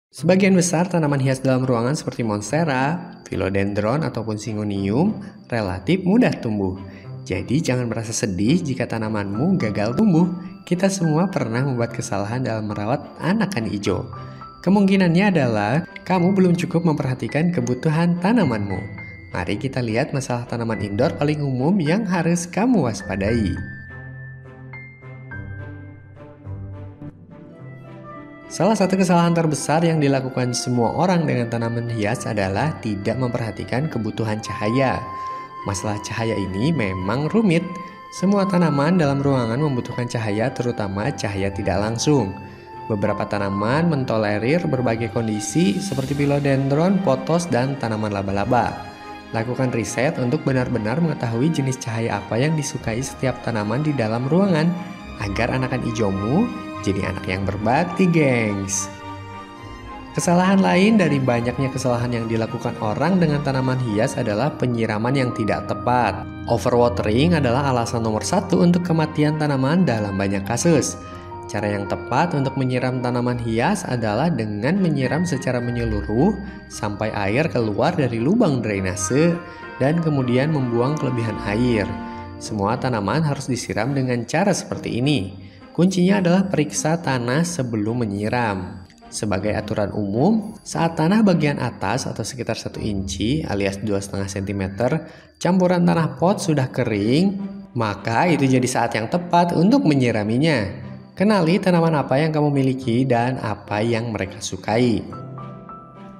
Sebagian besar tanaman hias dalam ruangan seperti monstera, philodendron, ataupun syngonium relatif mudah tumbuh. Jadi jangan merasa sedih jika tanamanmu gagal tumbuh. Kita semua pernah membuat kesalahan dalam merawat anakan hijau. Kemungkinannya adalah kamu belum cukup memperhatikan kebutuhan tanamanmu. Mari kita lihat masalah tanaman indoor paling umum yang harus kamu waspadai. Salah satu kesalahan terbesar yang dilakukan semua orang dengan tanaman hias adalah tidak memperhatikan kebutuhan cahaya. Masalah cahaya ini memang rumit. Semua tanaman dalam ruangan membutuhkan cahaya, terutama cahaya tidak langsung. Beberapa tanaman mentolerir berbagai kondisi seperti philodendron, pothos, dan tanaman laba-laba. Lakukan riset untuk benar-benar mengetahui jenis cahaya apa yang disukai setiap tanaman di dalam ruangan agar anakan hijaumu jadi anak yang berbakti, gengs. Kesalahan lain dari banyaknya kesalahan yang dilakukan orang dengan tanaman hias adalah penyiraman yang tidak tepat. Overwatering adalah alasan nomor 1 untuk kematian tanaman dalam banyak kasus. Cara yang tepat untuk menyiram tanaman hias adalah dengan menyiram secara menyeluruh sampai air keluar dari lubang drainase dan kemudian membuang kelebihan air. Semua tanaman harus disiram dengan cara seperti ini. Kuncinya adalah periksa tanah sebelum menyiram. Sebagai aturan umum, saat tanah bagian atas atau sekitar 1 inci alias 2,5 cm campuran tanah pot sudah kering, maka itu jadi saat yang tepat untuk menyiraminya. Kenali tanaman apa yang kamu miliki dan apa yang mereka sukai.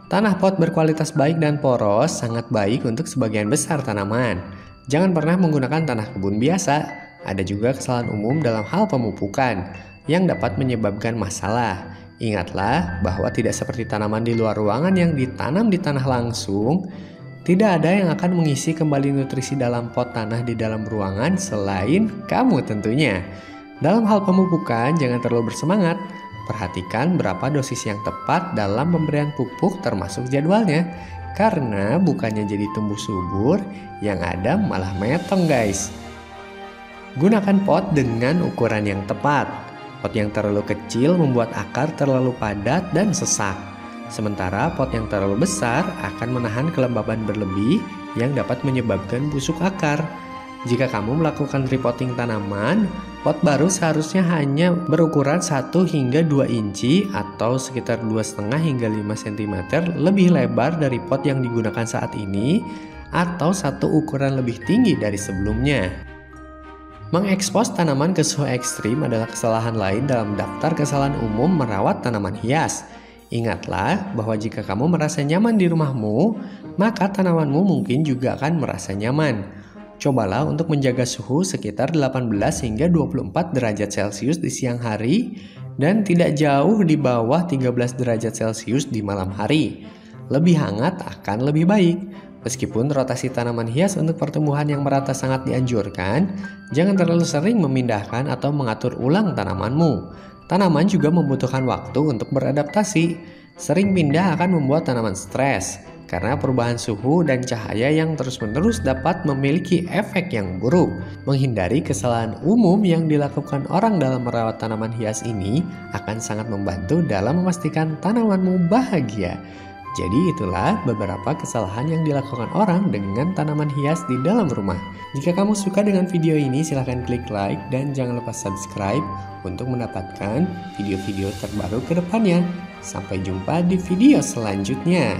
Tanah pot berkualitas baik dan poros sangat baik untuk sebagian besar tanaman. Jangan pernah menggunakan tanah kebun biasa. Ada juga kesalahan umum dalam hal pemupukan yang dapat menyebabkan masalah. Ingatlah bahwa tidak seperti tanaman di luar ruangan yang ditanam di tanah langsung, tidak ada yang akan mengisi kembali nutrisi dalam pot tanah di dalam ruangan selain kamu tentunya. Dalam hal pemupukan, jangan terlalu bersemangat. Perhatikan berapa dosis yang tepat dalam pemberian pupuk termasuk jadwalnya. Karena bukannya jadi tumbuh subur, yang ada malah metong, guys. Gunakan pot dengan ukuran yang tepat. Pot yang terlalu kecil membuat akar terlalu padat dan sesak. Sementara pot yang terlalu besar akan menahan kelembaban berlebih yang dapat menyebabkan busuk akar. Jika kamu melakukan repotting tanaman, pot baru seharusnya hanya berukuran 1 hingga 2 inci atau sekitar 2,5 hingga 5 cm lebih lebar dari pot yang digunakan saat ini atau 1 ukuran lebih tinggi dari sebelumnya. Mengekspos tanaman ke suhu ekstrim adalah kesalahan lain dalam daftar kesalahan umum merawat tanaman hias. Ingatlah bahwa jika kamu merasa nyaman di rumahmu, maka tanamanmu mungkin juga akan merasa nyaman. Cobalah untuk menjaga suhu sekitar 18 hingga 24 derajat Celcius di siang hari dan tidak jauh di bawah 13 derajat Celcius di malam hari. Lebih hangat akan lebih baik. Meskipun rotasi tanaman hias untuk pertumbuhan yang merata sangat dianjurkan, jangan terlalu sering memindahkan atau mengatur ulang tanamanmu. Tanaman juga membutuhkan waktu untuk beradaptasi. Sering pindah akan membuat tanaman stres, karena perubahan suhu dan cahaya yang terus-menerus dapat memiliki efek yang buruk. Menghindari kesalahan umum yang dilakukan orang dalam merawat tanaman hias ini akan sangat membantu dalam memastikan tanamanmu bahagia. Jadi itulah beberapa kesalahan yang dilakukan orang dengan tanaman hias di dalam rumah. Jika kamu suka dengan video ini, silahkan klik like dan jangan lupa subscribe untuk mendapatkan video-video terbaru ke depannya. Sampai jumpa di video selanjutnya.